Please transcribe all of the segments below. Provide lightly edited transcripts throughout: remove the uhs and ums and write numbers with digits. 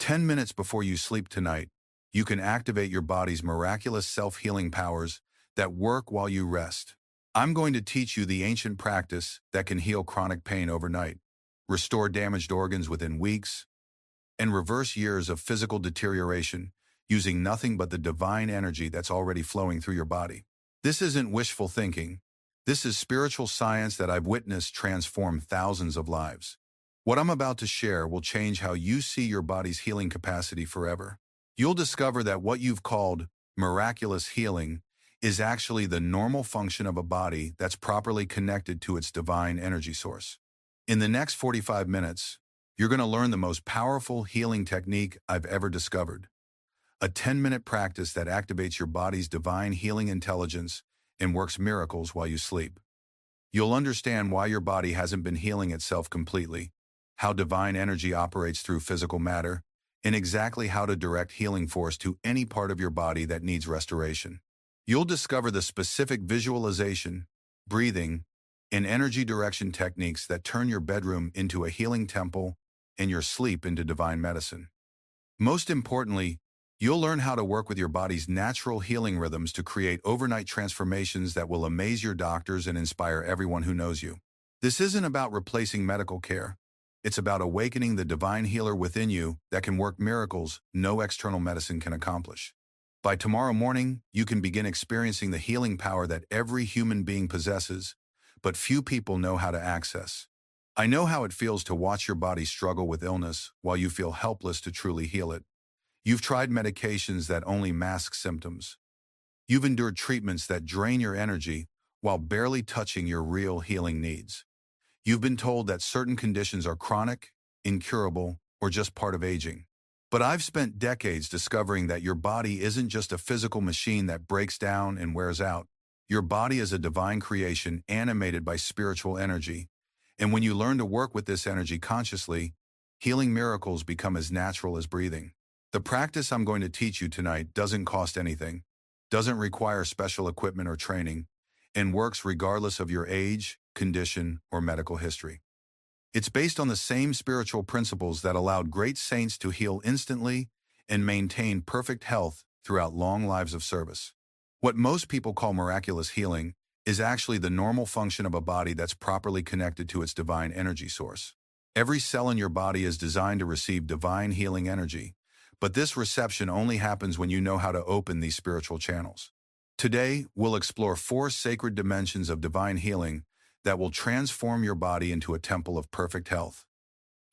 10 minutes before you sleep tonight, you can activate your body's miraculous self-healing powers that work while you rest. I'm going to teach you the ancient practice that can heal chronic pain overnight, restore damaged organs within weeks, and reverse years of physical deterioration using nothing but the divine energy that's already flowing through your body. This isn't wishful thinking. This is spiritual science that I've witnessed transform thousands of lives. What I'm about to share will change how you see your body's healing capacity forever. You'll discover that what you've called miraculous healing is actually the normal function of a body that's properly connected to its divine energy source. In the next 45 minutes, you're going to learn the most powerful healing technique I've ever discovered. A 10-minute practice that activates your body's divine healing intelligence and works miracles while you sleep. You'll understand why your body hasn't been healing itself completely, how divine energy operates through physical matter, and exactly how to direct healing force to any part of your body that needs restoration. You'll discover the specific visualization, breathing, and energy direction techniques that turn your bedroom into a healing temple and your sleep into divine medicine. Most importantly, you'll learn how to work with your body's natural healing rhythms to create overnight transformations that will amaze your doctors and inspire everyone who knows you. This isn't about replacing medical care. It's about awakening the divine healer within you that can work miracles no external medicine can accomplish. By tomorrow morning, you can begin experiencing the healing power that every human being possesses, but few people know how to access. I know how it feels to watch your body struggle with illness while you feel helpless to truly heal it. You've tried medications that only mask symptoms. You've endured treatments that drain your energy while barely touching your real healing needs. You've been told that certain conditions are chronic, incurable, or just part of aging. But I've spent decades discovering that your body isn't just a physical machine that breaks down and wears out. Your body is a divine creation animated by spiritual energy. And when you learn to work with this energy consciously, healing miracles become as natural as breathing. The practice I'm going to teach you tonight doesn't cost anything, doesn't require special equipment or training, and works regardless of your age, condition, or medical history. It's based on the same spiritual principles that allowed great saints to heal instantly and maintain perfect health throughout long lives of service. What most people call miraculous healing is actually the normal function of a body that's properly connected to its divine energy source. Every cell in your body is designed to receive divine healing energy, but this reception only happens when you know how to open these spiritual channels. Today, we'll explore 4 sacred dimensions of divine healing that will transform your body into a temple of perfect health.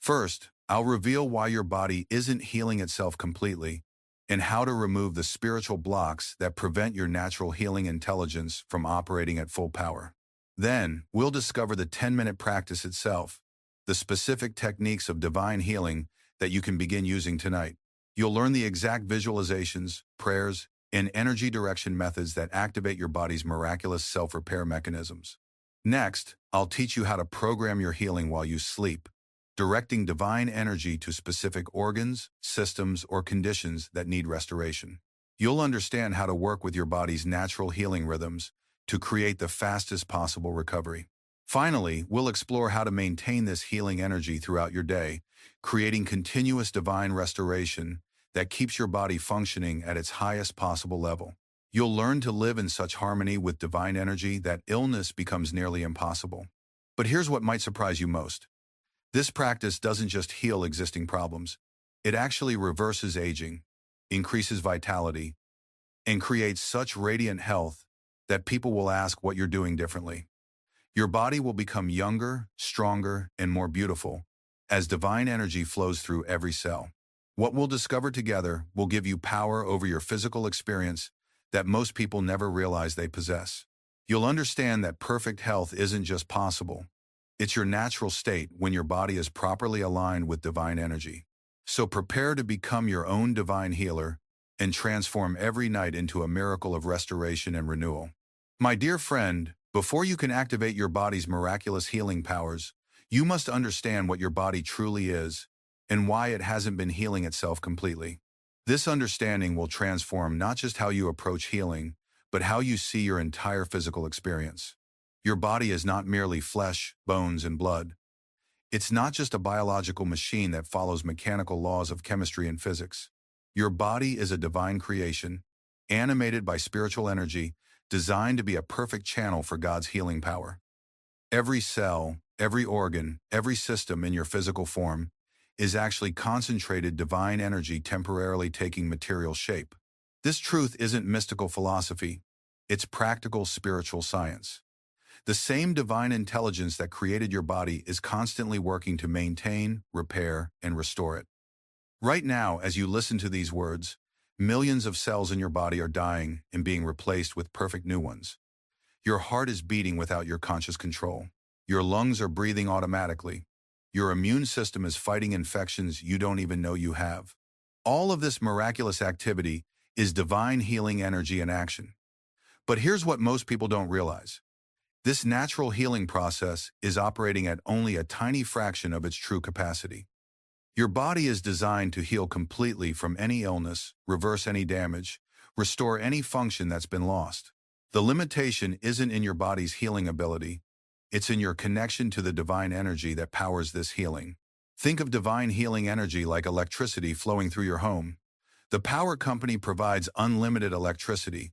First, I'll reveal why your body isn't healing itself completely and how to remove the spiritual blocks that prevent your natural healing intelligence from operating at full power. Then, we'll discover the 10-minute practice itself, the specific techniques of divine healing that you can begin using tonight. You'll learn the exact visualizations, prayers, and energy direction methods that activate your body's miraculous self-repair mechanisms. Next, I'll teach you how to program your healing while you sleep, directing divine energy to specific organs, systems, or conditions that need restoration. You'll understand how to work with your body's natural healing rhythms to create the fastest possible recovery. Finally, we'll explore how to maintain this healing energy throughout your day, creating continuous divine restoration that keeps your body functioning at its highest possible level. You'll learn to live in such harmony with divine energy that illness becomes nearly impossible. But here's what might surprise you most. This practice doesn't just heal existing problems. It actually reverses aging, increases vitality, and creates such radiant health that people will ask what you're doing differently. Your body will become younger, stronger, and more beautiful as divine energy flows through every cell. What we'll discover together will give you power over your physical experience that most people never realize they possess. You'll understand that perfect health isn't just possible. It's your natural state when your body is properly aligned with divine energy. So prepare to become your own divine healer and transform every night into a miracle of restoration and renewal. My dear friend, before you can activate your body's miraculous healing powers, you must understand what your body truly is and why it hasn't been healing itself completely. This understanding will transform not just how you approach healing, but how you see your entire physical experience. Your body is not merely flesh, bones, and blood. It's not just a biological machine that follows mechanical laws of chemistry and physics. Your body is a divine creation, animated by spiritual energy, designed to be a perfect channel for God's healing power. Every cell, every organ, every system in your physical form is actually concentrated divine energy temporarily taking material shape. This truth isn't mystical philosophy, it's practical spiritual science. The same divine intelligence that created your body is constantly working to maintain, repair, and restore it. Right now, as you listen to these words, millions of cells in your body are dying and being replaced with perfect new ones. Your heart is beating without your conscious control. Your lungs are breathing automatically. Your immune system is fighting infections you don't even know you have. All of this miraculous activity is divine healing energy in action. But here's what most people don't realize. This natural healing process is operating at only a tiny fraction of its true capacity. Your body is designed to heal completely from any illness, reverse any damage, restore any function that's been lost. The limitation isn't in your body's healing ability, it's in your connection to the divine energy that powers this healing. Think of divine healing energy like electricity flowing through your home. The power company provides unlimited electricity,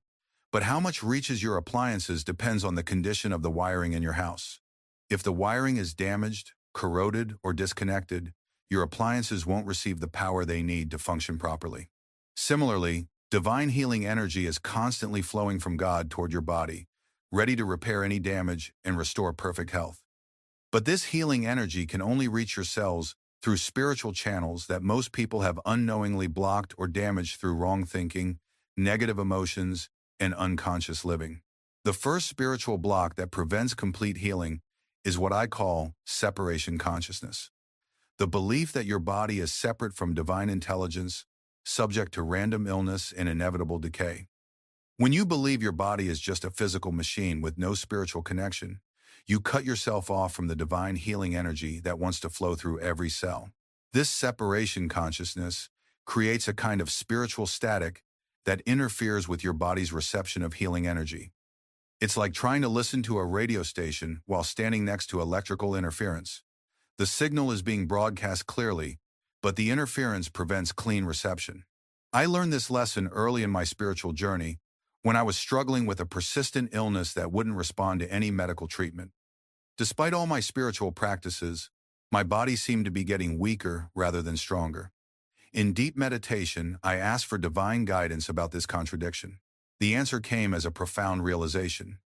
but how much reaches your appliances depends on the condition of the wiring in your house. If the wiring is damaged, corroded, or disconnected, your appliances won't receive the power they need to function properly. Similarly, divine healing energy is constantly flowing from God toward your body, ready to repair any damage and restore perfect health. But this healing energy can only reach your cells through spiritual channels that most people have unknowingly blocked or damaged through wrong thinking, negative emotions, and unconscious living. The first spiritual block that prevents complete healing is what I call separation consciousness. The belief that your body is separate from divine intelligence, subject to random illness and inevitable decay. When you believe your body is just a physical machine with no spiritual connection, you cut yourself off from the divine healing energy that wants to flow through every cell. This separation consciousness creates a kind of spiritual static that interferes with your body's reception of healing energy. It's like trying to listen to a radio station while standing next to electrical interference. The signal is being broadcast clearly, but the interference prevents clean reception. I learned this lesson early in my spiritual journey when I was struggling with a persistent illness that wouldn't respond to any medical treatment. Despite all my spiritual practices, my body seemed to be getting weaker rather than stronger. In deep meditation, I asked for divine guidance about this contradiction. The answer came as a profound realization.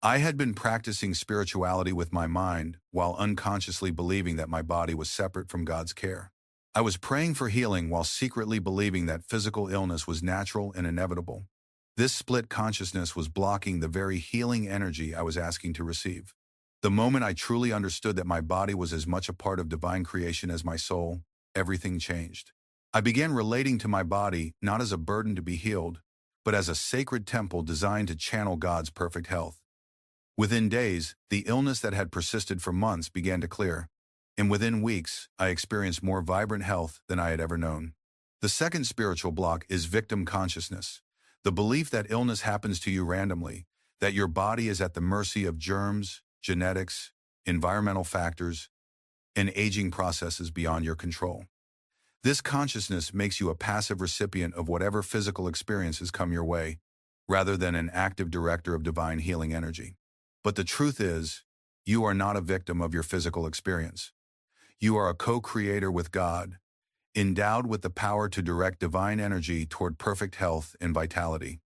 I had been practicing spirituality with my mind while unconsciously believing that my body was separate from God's care. I was praying for healing while secretly believing that physical illness was natural and inevitable. This split consciousness was blocking the very healing energy I was asking to receive. The moment I truly understood that my body was as much a part of divine creation as my soul, everything changed. I began relating to my body not as a burden to be healed, but as a sacred temple designed to channel God's perfect health. Within days, the illness that had persisted for months began to clear, and within weeks, I experienced more vibrant health than I had ever known. The second spiritual block is victim consciousness, the belief that illness happens to you randomly, that your body is at the mercy of germs, genetics, environmental factors, and aging processes beyond your control. This consciousness makes you a passive recipient of whatever physical experiences come your way, rather than an active director of divine healing energy. But the truth is, you are not a victim of your physical experience. You are a co-creator with God, endowed with the power to direct divine energy toward perfect health and vitality.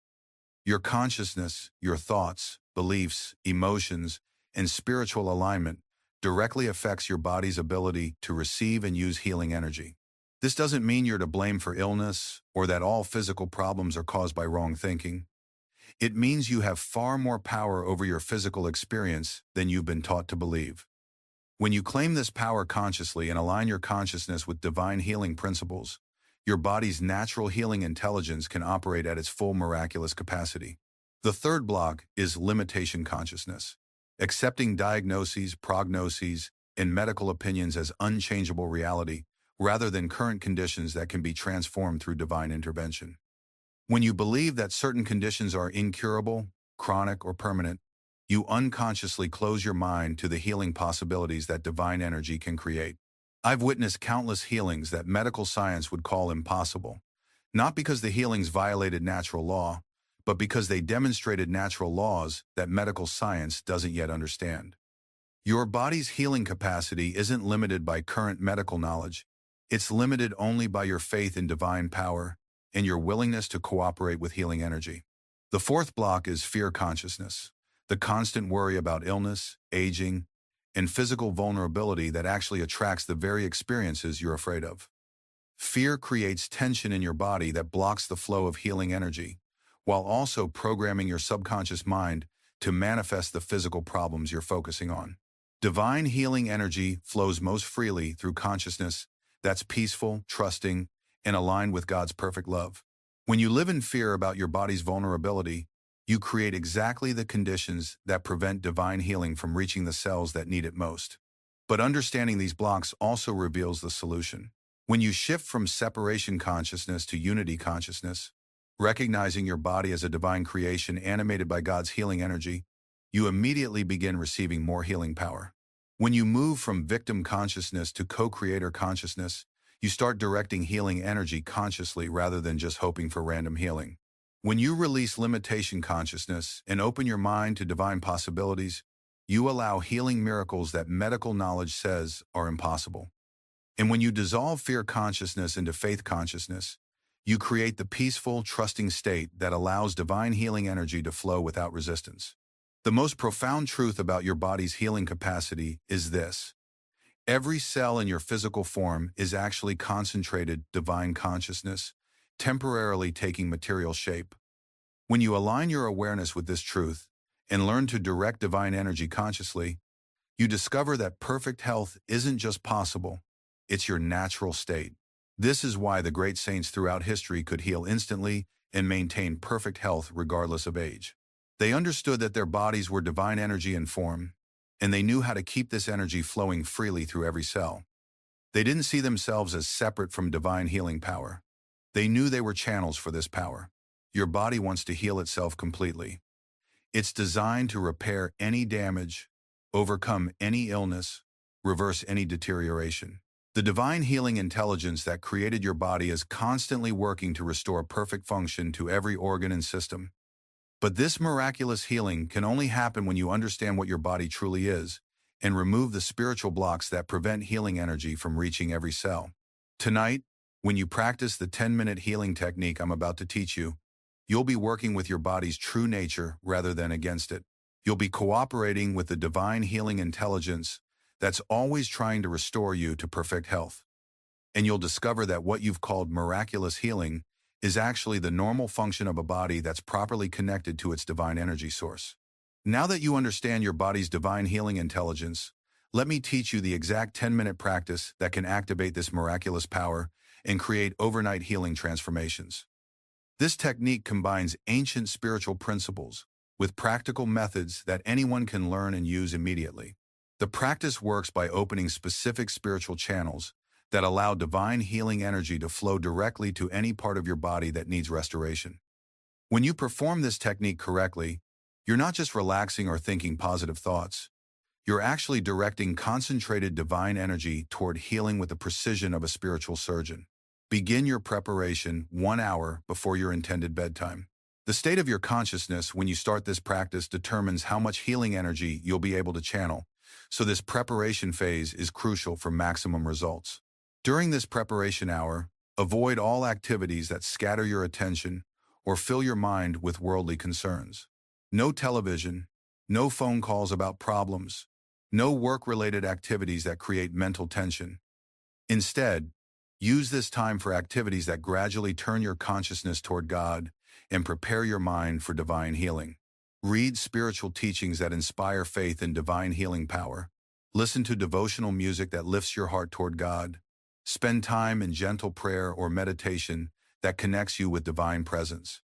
Your consciousness, your thoughts, beliefs, emotions, and spiritual alignment directly affects your body's ability to receive and use healing energy. This doesn't mean you're to blame for illness or that all physical problems are caused by wrong thinking. It means you have far more power over your physical experience than you've been taught to believe. When you claim this power consciously and align your consciousness with divine healing principles, your body's natural healing intelligence can operate at its full miraculous capacity. The third block is limitation consciousness, accepting diagnoses, prognoses, and medical opinions as unchangeable reality, rather than current conditions that can be transformed through divine intervention. When you believe that certain conditions are incurable, chronic, or permanent, you unconsciously close your mind to the healing possibilities that divine energy can create. I've witnessed countless healings that medical science would call impossible, not because the healings violated natural law, but because they demonstrated natural laws that medical science doesn't yet understand. Your body's healing capacity isn't limited by current medical knowledge. It's limited only by your faith in divine power and your willingness to cooperate with healing energy. The fourth block is fear consciousness, the constant worry about illness, aging, and physical vulnerability that actually attracts the very experiences you're afraid of. Fear creates tension in your body that blocks the flow of healing energy, while also programming your subconscious mind to manifest the physical problems you're focusing on. Divine healing energy flows most freely through consciousness that's peaceful, trusting, and aligned with God's perfect love. When you live in fear about your body's vulnerability, you create exactly the conditions that prevent divine healing from reaching the cells that need it most. But understanding these blocks also reveals the solution. When you shift from separation consciousness to unity consciousness, recognizing your body as a divine creation animated by God's healing energy, you immediately begin receiving more healing power. When you move from victim consciousness to co-creator consciousness, you start directing healing energy consciously rather than just hoping for random healing. When you release limitation consciousness and open your mind to divine possibilities, you allow healing miracles that medical knowledge says are impossible. And when you dissolve fear consciousness into faith consciousness, you create the peaceful, trusting state that allows divine healing energy to flow without resistance. The most profound truth about your body's healing capacity is this: every cell in your physical form is actually concentrated divine consciousness, temporarily taking material shape. When you align your awareness with this truth and learn to direct divine energy consciously, you discover that perfect health isn't just possible, it's your natural state. This is why the great saints throughout history could heal instantly and maintain perfect health regardless of age. They understood that their bodies were divine energy in form, and they knew how to keep this energy flowing freely through every cell. They didn't see themselves as separate from divine healing power. They knew they were channels for this power. Your body wants to heal itself completely. It's designed to repair any damage, overcome any illness, reverse any deterioration. The divine healing intelligence that created your body is constantly working to restore perfect function to every organ and system. But this miraculous healing can only happen when you understand what your body truly is and remove the spiritual blocks that prevent healing energy from reaching every cell. Tonight, when you practice the 10-minute healing technique I'm about to teach you, you'll be working with your body's true nature rather than against it. You'll be cooperating with the divine healing intelligence that's always trying to restore you to perfect health. And you'll discover that what you've called miraculous healing is actually the normal function of a body that's properly connected to its divine energy source. Now that you understand your body's divine healing intelligence, let me teach you the exact 10-minute practice that can activate this miraculous power and create overnight healing transformations. This technique combines ancient spiritual principles with practical methods that anyone can learn and use immediately. The practice works by opening specific spiritual channels that allow divine healing energy to flow directly to any part of your body that needs restoration. When you perform this technique correctly, you're not just relaxing or thinking positive thoughts. You're actually directing concentrated divine energy toward healing with the precision of a spiritual surgeon. Begin your preparation 1 hour before your intended bedtime. The state of your consciousness when you start this practice determines how much healing energy you'll be able to channel, so this preparation phase is crucial for maximum results. During this preparation hour, avoid all activities that scatter your attention or fill your mind with worldly concerns. No television, no phone calls about problems, no work-related activities that create mental tension. Instead, use this time for activities that gradually turn your consciousness toward God and prepare your mind for divine healing. Read spiritual teachings that inspire faith in divine healing power. Listen to devotional music that lifts your heart toward God. Spend time in gentle prayer or meditation that connects you with divine presence.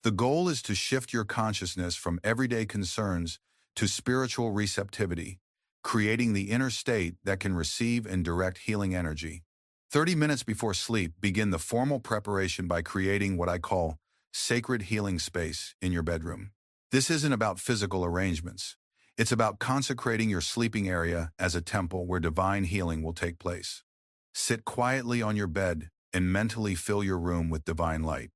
The goal is to shift your consciousness from everyday concerns to spiritual receptivity, creating the inner state that can receive and direct healing energy. 30 minutes before sleep, begin the formal preparation by creating what I call sacred healing space in your bedroom. This isn't about physical arrangements. It's about consecrating your sleeping area as a temple where divine healing will take place. Sit quietly on your bed and mentally fill your room with divine light.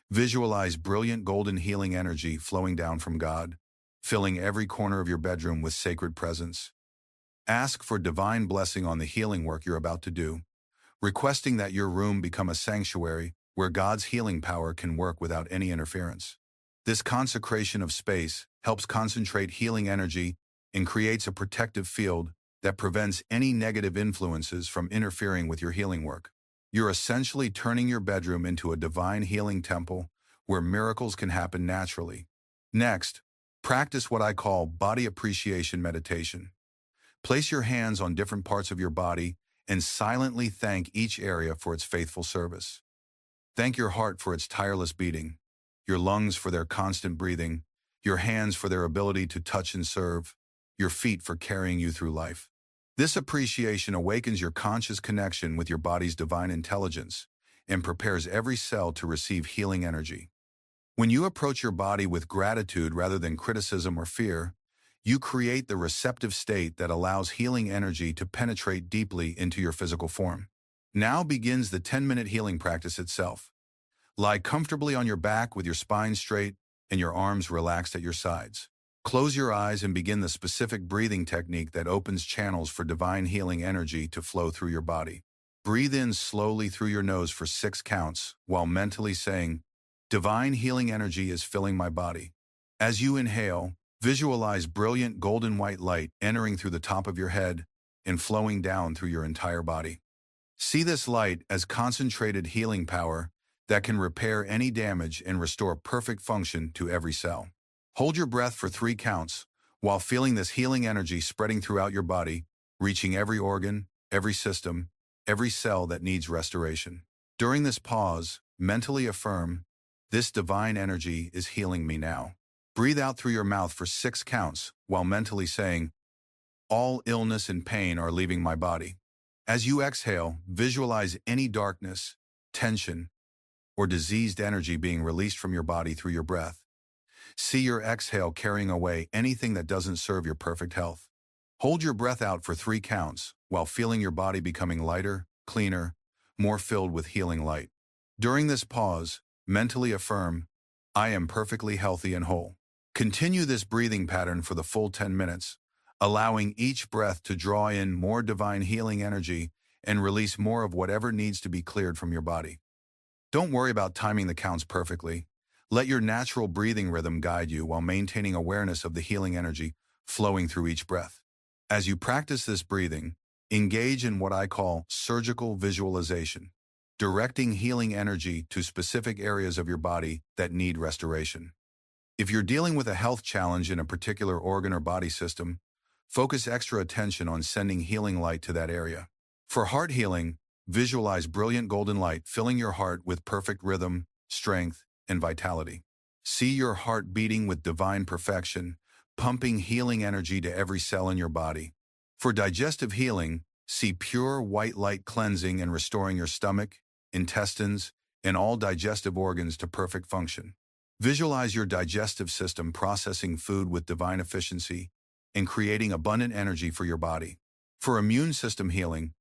Visualize brilliant golden healing energy flowing down from God, filling every corner of your bedroom with sacred presence. Ask for divine blessing on the healing work you're about to do, requesting that your room become a sanctuary where God's healing power can work without any interference. This consecration of space helps concentrate healing energy and creates a protective field that prevents any negative influences from interfering with your healing work. You're essentially turning your bedroom into a divine healing temple where miracles can happen naturally. Next, practice what I call body appreciation meditation. Place your hands on different parts of your body and silently thank each area for its faithful service. Thank your heart for its tireless beating, your lungs for their constant breathing, your hands for their ability to touch and serve, your feet for carrying you through life. This appreciation awakens your conscious connection with your body's divine intelligence and prepares every cell to receive healing energy. When you approach your body with gratitude rather than criticism or fear, you create the receptive state that allows healing energy to penetrate deeply into your physical form. Now begins the 10-minute healing practice itself. Lie comfortably on your back with your spine straight and your arms relaxed at your sides. Close your eyes and begin the specific breathing technique that opens channels for divine healing energy to flow through your body. Breathe in slowly through your nose for 6 counts while mentally saying, "Divine healing energy is filling my body." As you inhale, visualize brilliant golden white light entering through the top of your head and flowing down through your entire body. See this light as concentrated healing power that can repair any damage and restore perfect function to every cell. Hold your breath for 3 counts while feeling this healing energy spreading throughout your body, reaching every organ, every system, every cell that needs restoration. During this pause, mentally affirm, "This divine energy is healing me now." Breathe out through your mouth for 6 counts while mentally saying, "All illness and pain are leaving my body." As you exhale, visualize any darkness, tension, or diseased energy being released from your body through your breath. See your exhale carrying away anything that doesn't serve your perfect health. Hold your breath out for 3 counts while feeling your body becoming lighter, cleaner, more filled with healing light. During this pause, mentally affirm, "I am perfectly healthy and whole." Continue this breathing pattern for the full 10 minutes, allowing each breath to draw in more divine healing energy and release more of whatever needs to be cleared from your body. Don't worry about timing the counts perfectly. Let your natural breathing rhythm guide you while maintaining awareness of the healing energy flowing through each breath. As you practice this breathing, engage in what I call surgical visualization, directing healing energy to specific areas of your body that need restoration. If you're dealing with a health challenge in a particular organ or body system, focus extra attention on sending healing light to that area. For heart healing, visualize brilliant golden light filling your heart with perfect rhythm, strength, and vitality. See your heart beating with divine perfection, pumping healing energy to every cell in your body. For digestive healing, see pure white light cleansing and restoring your stomach, intestines, and all digestive organs to perfect function. Visualize your digestive system processing food with divine efficiency and creating abundant energy for your body. For immune system healing,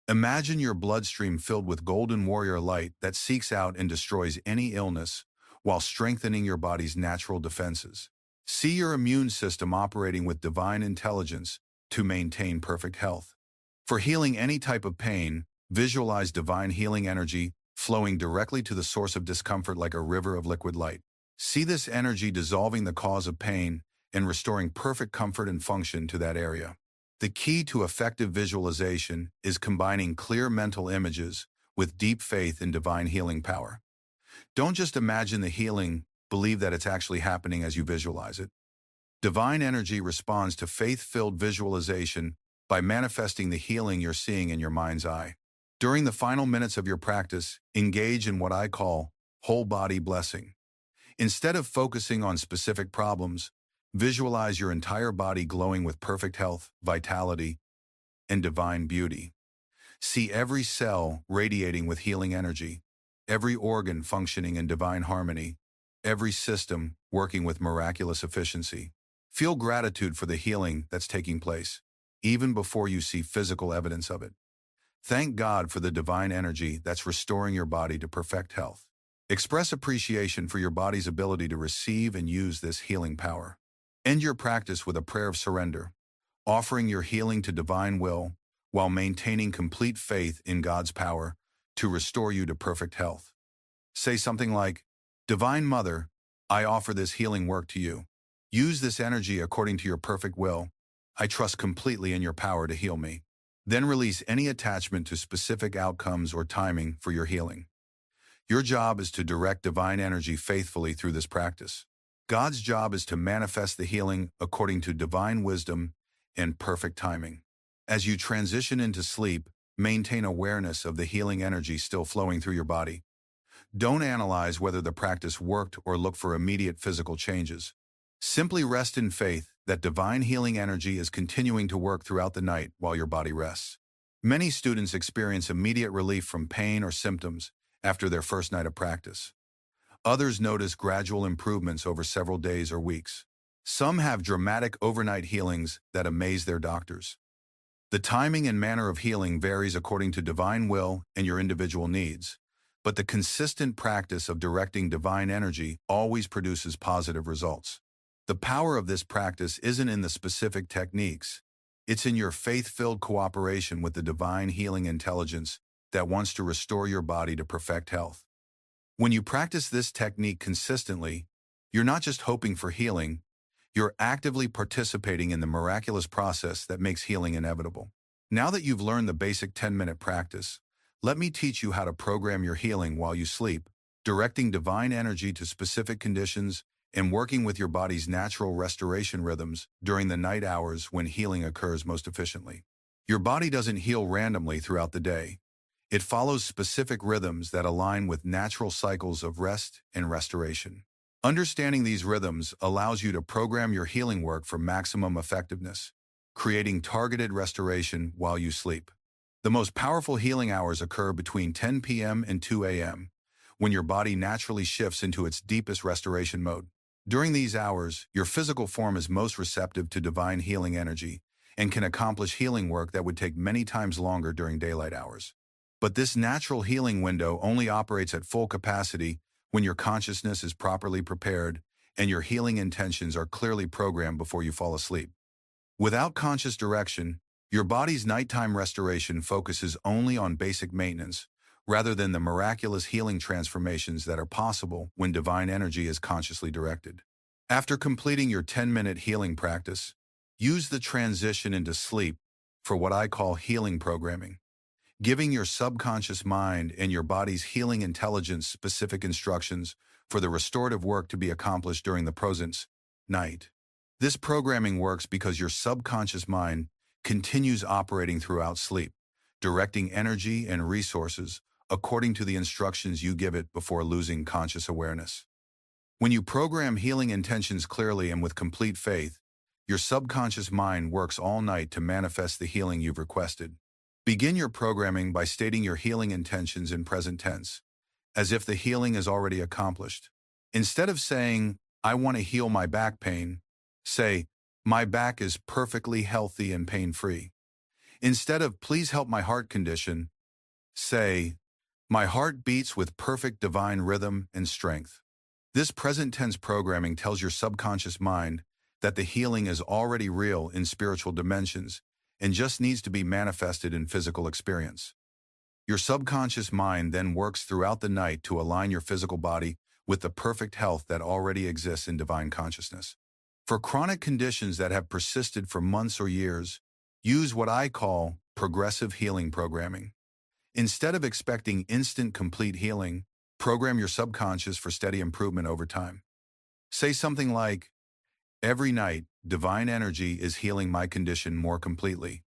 imagine your bloodstream filled with golden warrior light that seeks out and destroys any illness while strengthening your body's natural defenses. See your immune system operating with divine intelligence to maintain perfect health. For healing any type of pain, visualize divine healing energy flowing directly to the source of discomfort like a river of liquid light. See this energy dissolving the cause of pain and restoring perfect comfort and function to that area. The key to effective visualization is combining clear mental images with deep faith in divine healing power. Don't just imagine the healing, believe that it's actually happening as you visualize it. Divine energy responds to faith-filled visualization by manifesting the healing you're seeing in your mind's eye. During the final minutes of your practice, engage in what I call whole body blessing. Instead of focusing on specific problems, visualize your entire body glowing with perfect health, vitality, and divine beauty. See every cell radiating with healing energy, every organ functioning in divine harmony, every system working with miraculous efficiency. Feel gratitude for the healing that's taking place, even before you see physical evidence of it. Thank God for the divine energy that's restoring your body to perfect health. Express appreciation for your body's ability to receive and use this healing power. End your practice with a prayer of surrender, offering your healing to divine will while maintaining complete faith in God's power to restore you to perfect health. Say something like, Divine Mother, I offer this healing work to you. Use this energy according to your perfect will. I trust completely in your power to heal me. Then release any attachment to specific outcomes or timing for your healing. Your job is to direct divine energy faithfully through this practice. God's job is to manifest the healing according to divine wisdom and perfect timing. As you transition into sleep, maintain awareness of the healing energy still flowing through your body. Don't analyze whether the practice worked or look for immediate physical changes. Simply rest in faith that divine healing energy is continuing to work throughout the night while your body rests. Many students experience immediate relief from pain or symptoms after their first night of practice. Others notice gradual improvements over several days or weeks. Some have dramatic overnight healings that amaze their doctors. The timing and manner of healing varies according to divine will and your individual needs, but the consistent practice of directing divine energy always produces positive results. The power of this practice isn't in the specific techniques. It's in your faith-filled cooperation with the divine healing intelligence that wants to restore your body to perfect health. When you practice this technique consistently, you're not just hoping for healing, you're actively participating in the miraculous process that makes healing inevitable. Now that you've learned the basic 10-minute practice, let me teach you how to program your healing while you sleep, directing divine energy to specific conditions and working with your body's natural restoration rhythms during the night hours when healing occurs most efficiently. Your body doesn't heal randomly throughout the day. It follows specific rhythms that align with natural cycles of rest and restoration. Understanding these rhythms allows you to program your healing work for maximum effectiveness, creating targeted restoration while you sleep. The most powerful healing hours occur between 10 p.m. and 2 a.m., when your body naturally shifts into its deepest restoration mode. During these hours, your physical form is most receptive to divine healing energy and can accomplish healing work that would take many times longer during daylight hours. But this natural healing window only operates at full capacity when your consciousness is properly prepared and your healing intentions are clearly programmed before you fall asleep. Without conscious direction, your body's nighttime restoration focuses only on basic maintenance, rather than the miraculous healing transformations that are possible when divine energy is consciously directed. After completing your 10-minute healing practice, use the transition into sleep for what I call healing programming, giving your subconscious mind and your body's healing intelligence specific instructions for the restorative work to be accomplished during the present night. This programming works because your subconscious mind continues operating throughout sleep, directing energy and resources according to the instructions you give it before losing conscious awareness. When you program healing intentions clearly and with complete faith, your subconscious mind works all night to manifest the healing you've requested. Begin your programming by stating your healing intentions in present tense, as if the healing is already accomplished. Instead of saying, I want to heal my back pain, say, my back is perfectly healthy and pain-free. Instead of, please help my heart condition, say, my heart beats with perfect divine rhythm and strength. This present tense programming tells your subconscious mind that the healing is already real in spiritual dimensions and just needs to be manifested in physical experience. Your subconscious mind then works throughout the night to align your physical body with the perfect health that already exists in divine consciousness. For chronic conditions that have persisted for months or years, use what I call progressive healing programming. Instead of expecting instant complete healing, program your subconscious for steady improvement over time. Say something like, every night, divine energy is healing my condition more completely.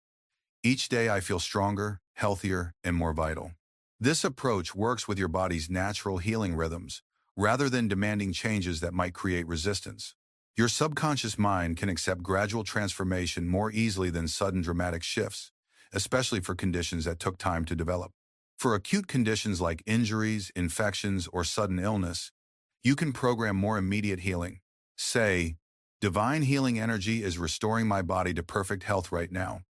Each day I feel stronger, healthier, and more vital. This approach works with your body's natural healing rhythms, rather than demanding changes that might create resistance. Your subconscious mind can accept gradual transformation more easily than sudden dramatic shifts, especially for conditions that took time to develop. For acute conditions like injuries, infections, or sudden illness, You can program more immediate healing. Say, divine healing energy is restoring my body to perfect health right now.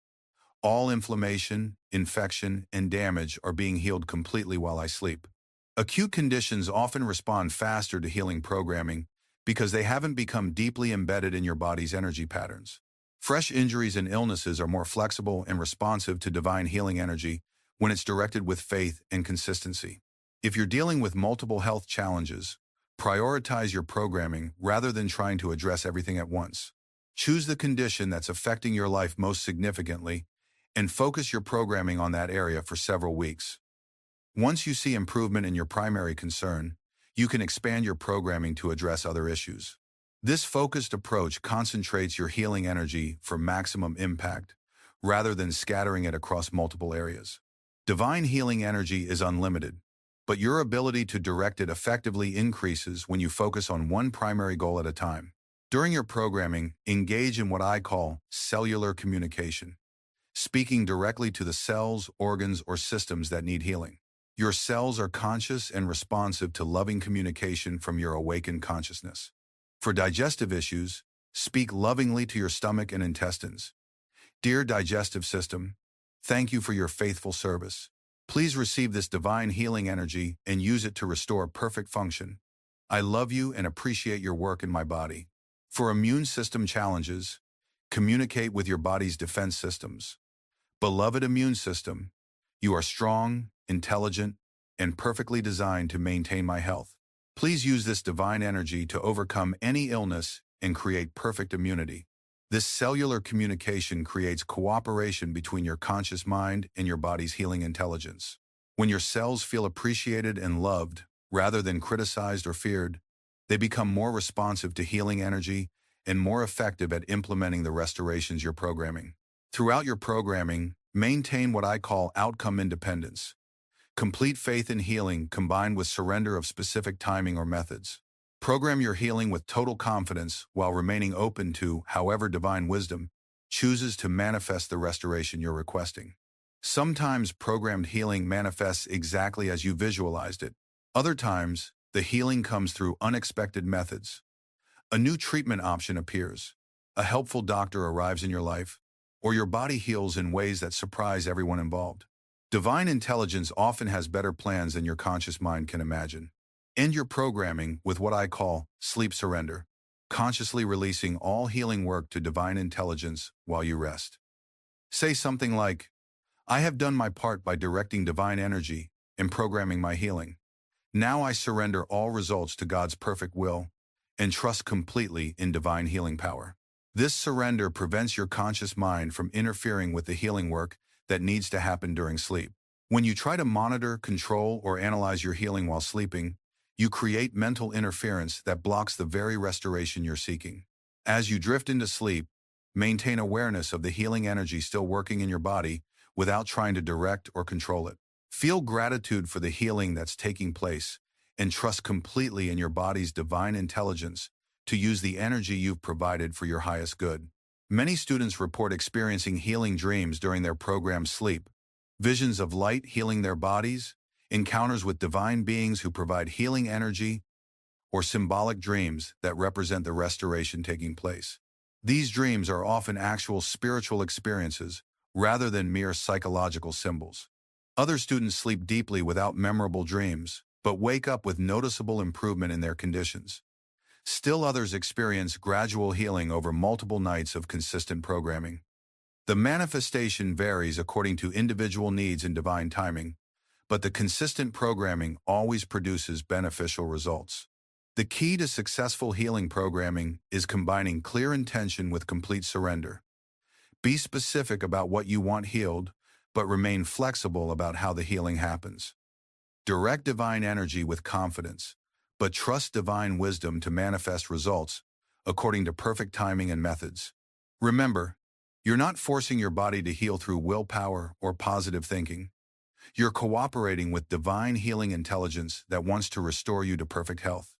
All inflammation, infection, and damage are being healed completely while I sleep. Acute conditions often respond faster to healing programming because they haven't become deeply embedded in your body's energy patterns. Fresh injuries and illnesses are more flexible and responsive to divine healing energy when it's directed with faith and consistency. If you're dealing with multiple health challenges, prioritize your programming rather than trying to address everything at once. Choose the condition that's affecting your life most significantly and focus your programming on that area for several weeks. Once you see improvement in your primary concern, you can expand your programming to address other issues. This focused approach concentrates your healing energy for maximum impact, rather than scattering it across multiple areas. Divine healing energy is unlimited, but your ability to direct it effectively increases when you focus on one primary goal at a time. During your programming, engage in what I call cellular communication, speaking directly to the cells, organs, or systems that need healing. Your cells are conscious and responsive to loving communication from your awakened consciousness. For digestive issues, speak lovingly to your stomach and intestines. Dear digestive system, thank you for your faithful service. Please receive this divine healing energy and use it to restore perfect function. I love you and appreciate your work in my body. For immune system challenges, communicate with your body's defense systems. Beloved immune system, you are strong, intelligent, and perfectly designed to maintain my health. Please use this divine energy to overcome any illness and create perfect immunity. This cellular communication creates cooperation between your conscious mind and your body's healing intelligence. When your cells feel appreciated and loved, rather than criticized or feared, they become more responsive to healing energy and more effective at implementing the restorations you're programming. Throughout your programming, maintain what I call outcome independence. Complete faith in healing combined with surrender of specific timing or methods. Program your healing with total confidence while remaining open to however divine wisdom chooses to manifest the restoration you're requesting. Sometimes programmed healing manifests exactly as you visualized it. Other times, the healing comes through unexpected methods. A new treatment option appears, a helpful doctor arrives in your life, or your body heals in ways that surprise everyone involved. Divine intelligence often has better plans than your conscious mind can imagine. End your programming with what I call sleep surrender, consciously releasing all healing work to divine intelligence while you rest. Say something like, I have done my part by directing divine energy and programming my healing. Now I surrender all results to God's perfect will and trust completely in divine healing power. This surrender prevents your conscious mind from interfering with the healing work that needs to happen during sleep. When you try to monitor, control, or analyze your healing while sleeping, you create mental interference that blocks the very restoration you're seeking. As you drift into sleep, maintain awareness of the healing energy still working in your body without trying to direct or control it. Feel gratitude for the healing that's taking place and trust completely in your body's divine intelligence to use the energy you've provided for your highest good. Many students report experiencing healing dreams during their programmed sleep, visions of light healing their bodies, encounters with divine beings who provide healing energy, or symbolic dreams that represent the restoration taking place. These dreams are often actual spiritual experiences rather than mere psychological symbols. Other students sleep deeply without memorable dreams, but wake up with noticeable improvement in their conditions. Still others experience gradual healing over multiple nights of consistent programming. The manifestation varies according to individual needs and divine timing, but the consistent programming always produces beneficial results. The key to successful healing programming is combining clear intention with complete surrender. Be specific about what you want healed, but remain flexible about how the healing happens. Direct divine energy with confidence, but trust divine wisdom to manifest results according to perfect timing and methods. Remember, you're not forcing your body to heal through willpower or positive thinking. You're cooperating with divine healing intelligence that wants to restore you to perfect health.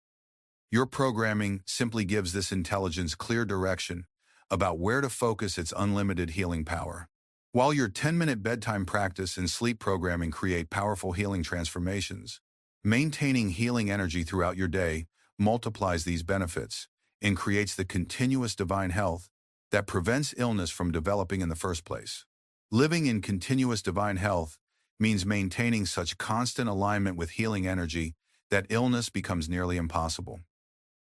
Your programming simply gives this intelligence clear direction about where to focus its unlimited healing power. While your 10-minute bedtime practice and sleep programming create powerful healing transformations, maintaining healing energy throughout your day multiplies these benefits and creates the continuous divine health that prevents illness from developing in the first place. Living in continuous divine health means maintaining such constant alignment with healing energy that illness becomes nearly impossible.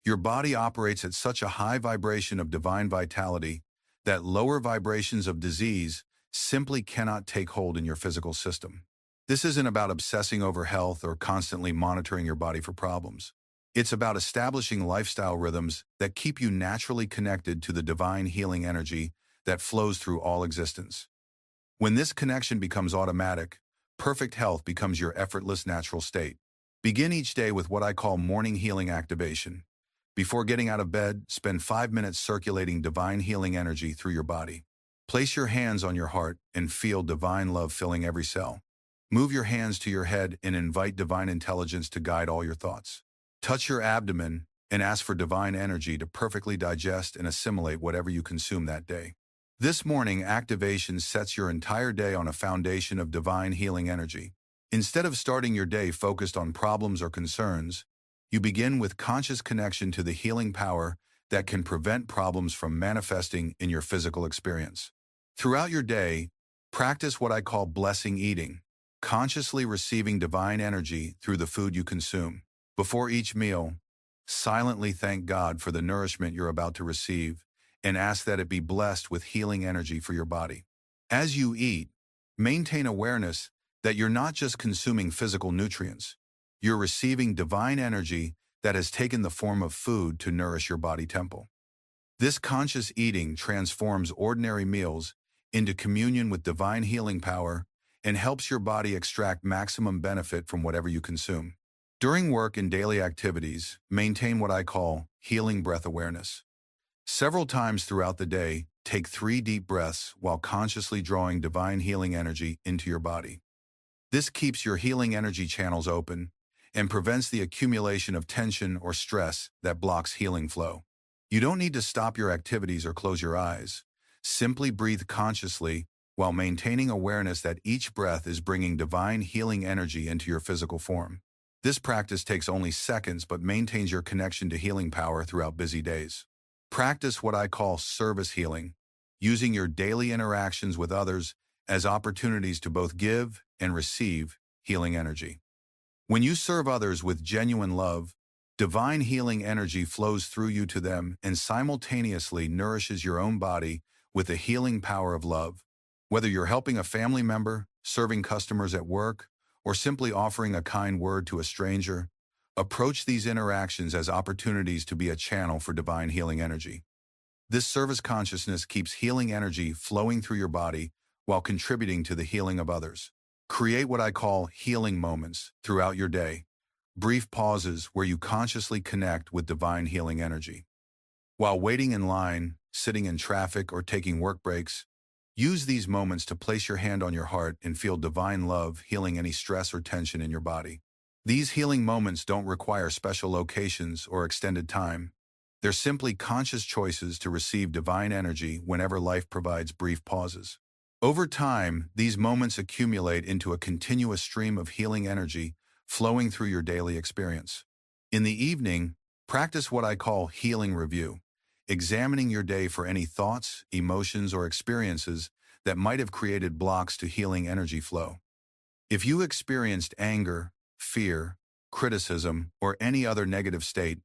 Your body operates at such a high vibration of divine vitality that lower vibrations of disease simply cannot take hold in your physical system. This isn't about obsessing over health or constantly monitoring your body for problems. It's about establishing lifestyle rhythms that keep you naturally connected to the divine healing energy that flows through all existence. When this connection becomes automatic, perfect health becomes your effortless natural state. Begin each day with what I call morning healing activation. Before getting out of bed, spend 5 minutes circulating divine healing energy through your body. Place your hands on your heart and feel divine love filling every cell. Move your hands to your head and invite divine intelligence to guide all your thoughts. Touch your abdomen and ask for divine energy to perfectly digest and assimilate whatever you consume that day. This morning activation sets your entire day on a foundation of divine healing energy. Instead of starting your day focused on problems or concerns, you begin with conscious connection to the healing power that can prevent problems from manifesting in your physical experience. Throughout your day, practice what I call blessing eating, consciously receiving divine energy through the food you consume. Before each meal, silently thank God for the nourishment you're about to receive and ask that it be blessed with healing energy for your body. As you eat, maintain awareness that you're not just consuming physical nutrients. You're receiving divine energy that has taken the form of food to nourish your body temple. This conscious eating transforms ordinary meals into communion with divine healing power and helps your body extract maximum benefit from whatever you consume. During work and daily activities, maintain what I call healing breath awareness. Several times throughout the day, take 3 deep breaths while consciously drawing divine healing energy into your body. This keeps your healing energy channels open and prevents the accumulation of tension or stress that blocks healing flow. You don't need to stop your activities or close your eyes. Simply breathe consciously while maintaining awareness that each breath is bringing divine healing energy into your physical form. This practice takes only seconds but maintains your connection to healing power throughout busy days. Practice what I call service healing, using your daily interactions with others as opportunities to both give and receive healing energy. When you serve others with genuine love, divine healing energy flows through you to them and simultaneously nourishes your own body with the healing power of love. Whether you're helping a family member, serving customers at work, or simply offering a kind word to a stranger, approach these interactions as opportunities to be a channel for divine healing energy. This service consciousness keeps healing energy flowing through your body while contributing to the healing of others. Create what I call healing moments throughout your day, brief pauses where you consciously connect with divine healing energy. While waiting in line, sitting in traffic, or taking work breaks, use these moments to place your hand on your heart and feel divine love healing any stress or tension in your body. These healing moments don't require special locations or extended time. They're simply conscious choices to receive divine energy whenever life provides brief pauses. Over time, these moments accumulate into a continuous stream of healing energy flowing through your daily experience. In the evening, practice what I call healing review, examining your day for any thoughts, emotions, or experiences that might have created blocks to healing energy flow. If you experienced anger, fear, criticism, or any other negative state,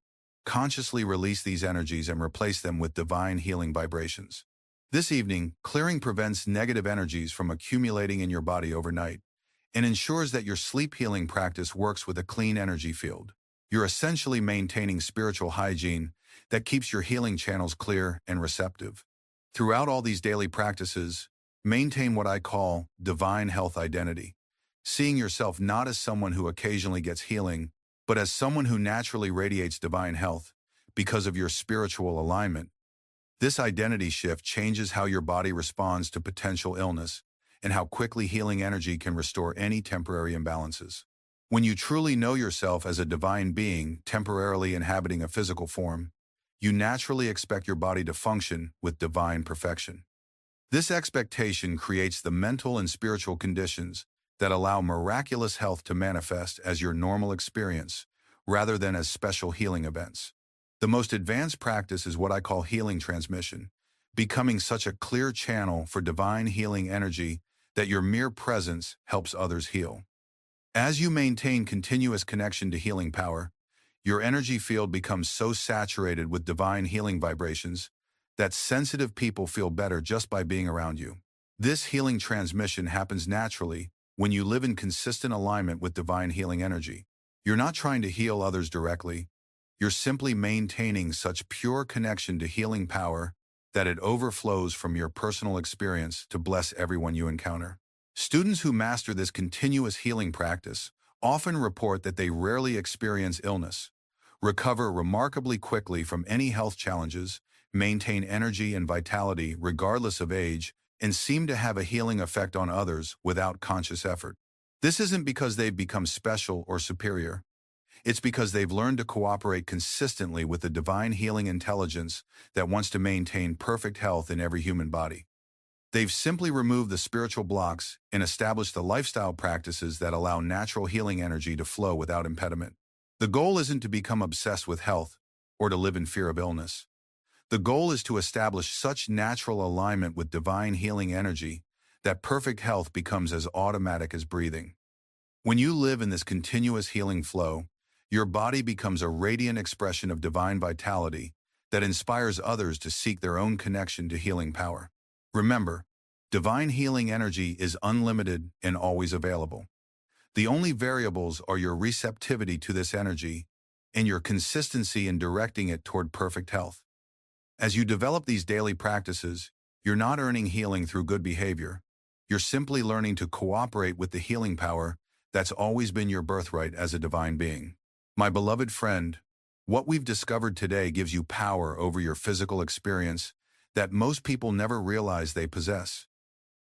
consciously release these energies and replace them with divine healing vibrations. This evening, clearing prevents negative energies from accumulating in your body overnight and ensures that your sleep healing practice works with a clean energy field. You're essentially maintaining spiritual hygiene that keeps your healing channels clear and receptive. Throughout all these daily practices, maintain what I call divine health identity, seeing yourself not as someone who occasionally gets healing, but as someone who naturally radiates divine health because of your spiritual alignment. This identity shift changes how your body responds to potential illness and how quickly healing energy can restore any temporary imbalances. When you truly know yourself as a divine being temporarily inhabiting a physical form, you naturally expect your body to function with divine perfection. This expectation creates the mental and spiritual conditions that allow miraculous health to manifest as your normal experience, rather than as special healing events. The most advanced practice is what I call healing transmission, becoming such a clear channel for divine healing energy that your mere presence helps others heal. As you maintain continuous connection to healing power, your energy field becomes so saturated with divine healing vibrations that sensitive people feel better just by being around you. This healing transmission happens naturally when you live in consistent alignment with divine healing energy. You're not trying to heal others directly. You're simply maintaining such pure connection to healing power that it overflows from your personal experience to bless everyone you encounter. Students who master this continuous healing practice often report that they rarely experience illness, recover remarkably quickly from any health challenges, maintain energy and vitality regardless of age, and seem to have a healing effect on others without conscious effort. This isn't because they've become special or superior. It's because they've learned to cooperate consistently with the divine healing intelligence that wants to maintain perfect health in every human body. They've simply removed the spiritual blocks and established the lifestyle practices that allow natural healing energy to flow without impediment. The goal isn't to become obsessed with health or to live in fear of illness. The goal is to establish such natural alignment with divine healing energy that perfect health becomes as automatic as breathing. When you live in this continuous healing flow, your body becomes a radiant expression of divine vitality that inspires others to seek their own connection to healing power. Remember, divine healing energy is unlimited and always available. The only variables are your receptivity to this energy and your consistency in directing it toward perfect health. As you develop these daily practices, you're not earning healing through good behavior. You're simply learning to cooperate with the healing power that's always been your birthright as a divine being. My beloved friend, what we've discovered today gives you power over your physical experience that most people never realize they possess.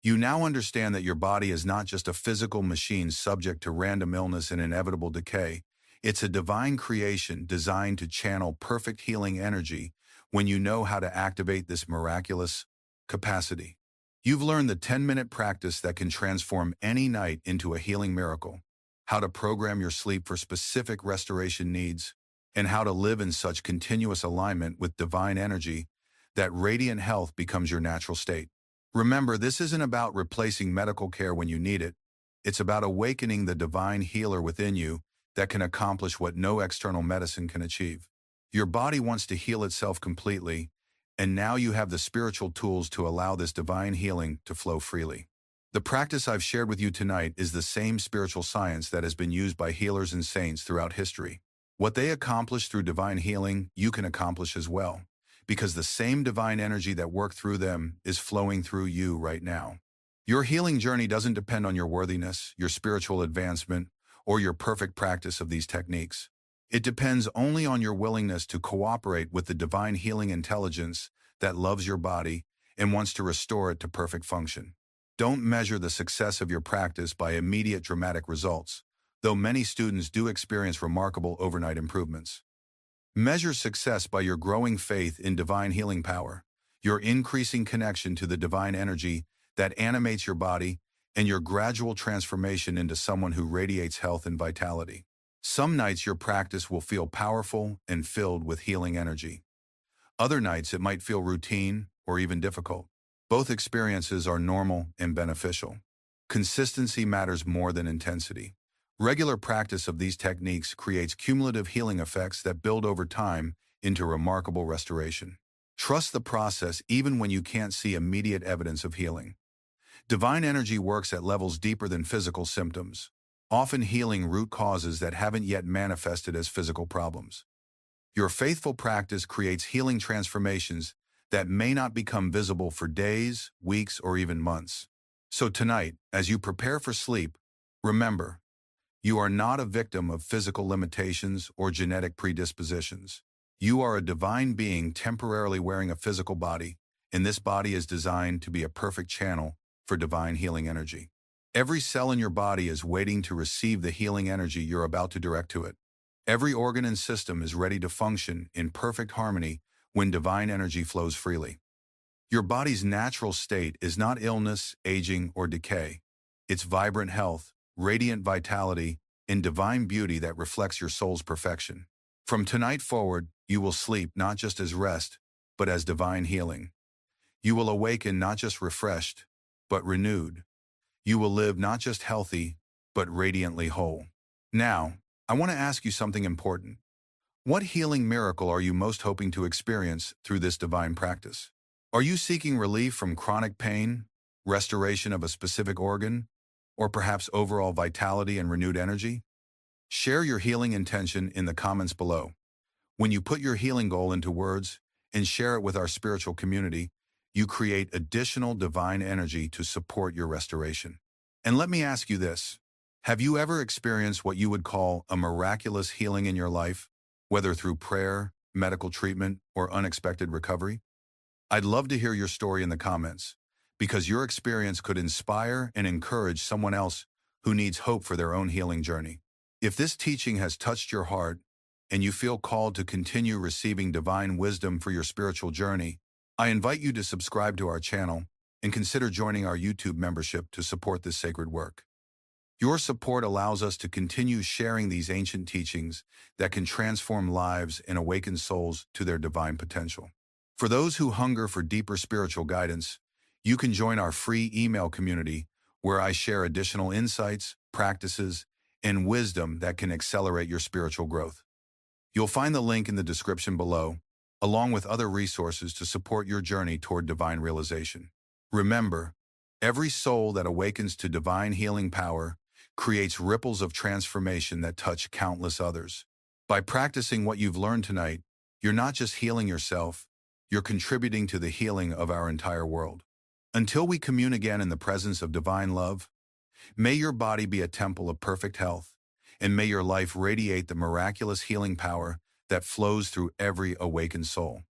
You now understand that your body is not just a physical machine subject to random illness and inevitable decay. It's a divine creation designed to channel perfect healing energy when you know how to activate this miraculous capacity. You've learned the 10-minute practice that can transform any night into a healing miracle, how to program your sleep for specific restoration needs, and how to live in such continuous alignment with divine energy that radiant health becomes your natural state. Remember, this isn't about replacing medical care when you need it. It's about awakening the divine healer within you that can accomplish what no external medicine can achieve. Your body wants to heal itself completely, and now you have the spiritual tools to allow this divine healing to flow freely. The practice I've shared with you tonight is the same spiritual science that has been used by healers and saints throughout history. What they accomplished through divine healing, you can accomplish as well, because the same divine energy that worked through them is flowing through you right now. Your healing journey doesn't depend on your worthiness, your spiritual advancement, or your perfect practice of these techniques. It depends only on your willingness to cooperate with the divine healing intelligence that loves your body and wants to restore it to perfect function. Don't measure the success of your practice by immediate dramatic results, though many students do experience remarkable overnight improvements. Measure success by your growing faith in divine healing power, your increasing connection to the divine energy that animates your body, and your gradual transformation into someone who radiates health and vitality. Some nights your practice will feel powerful and filled with healing energy. Other nights it might feel routine or even difficult. Both experiences are normal and beneficial. Consistency matters more than intensity. Regular practice of these techniques creates cumulative healing effects that build over time into remarkable restoration. Trust the process even when you can't see immediate evidence of healing. Divine energy works at levels deeper than physical symptoms, often healing root causes that haven't yet manifested as physical problems. Your faithful practice creates healing transformations that may not become visible for days, weeks, or even months. So tonight, as you prepare for sleep, remember, you are not a victim of physical limitations or genetic predispositions. You are a divine being temporarily wearing a physical body, and this body is designed to be a perfect channel for divine healing energy. Every cell in your body is waiting to receive the healing energy you're about to direct to it. Every organ and system is ready to function in perfect harmony when divine energy flows freely. Your body's natural state is not illness, aging, or decay. It's vibrant health, radiant vitality, in divine beauty that reflects your soul's perfection. From tonight forward, you will sleep not just as rest, but as divine healing. You will awaken not just refreshed, but renewed. You will live not just healthy, but radiantly whole. Now, I want to ask you something important. What healing miracle are you most hoping to experience through this divine practice? Are you seeking relief from chronic pain, restoration of a specific organ, or perhaps overall vitality and renewed energy? Share your healing intention in the comments below. When you put your healing goal into words and share it with our spiritual community, you create additional divine energy to support your restoration. And let me ask you this. Have you ever experienced what you would call a miraculous healing in your life, whether through prayer, medical treatment, or unexpected recovery? I'd love to hear your story in the comments, because your experience could inspire and encourage someone else who needs hope for their own healing journey. If this teaching has touched your heart and you feel called to continue receiving divine wisdom for your spiritual journey, I invite you to subscribe to our channel and consider joining our YouTube membership to support this sacred work. Your support allows us to continue sharing these ancient teachings that can transform lives and awaken souls to their divine potential. For those who hunger for deeper spiritual guidance, you can join our free email community where I share additional insights, practices, and wisdom that can accelerate your spiritual growth. You'll find the link in the description below, along with other resources to support your journey toward divine realization. Remember, every soul that awakens to divine healing power creates ripples of transformation that touch countless others. By practicing what you've learned tonight, you're not just healing yourself, you're contributing to the healing of our entire world. Until we commune again in the presence of divine love, may your body be a temple of perfect health, and may your life radiate the miraculous healing power that flows through every awakened soul.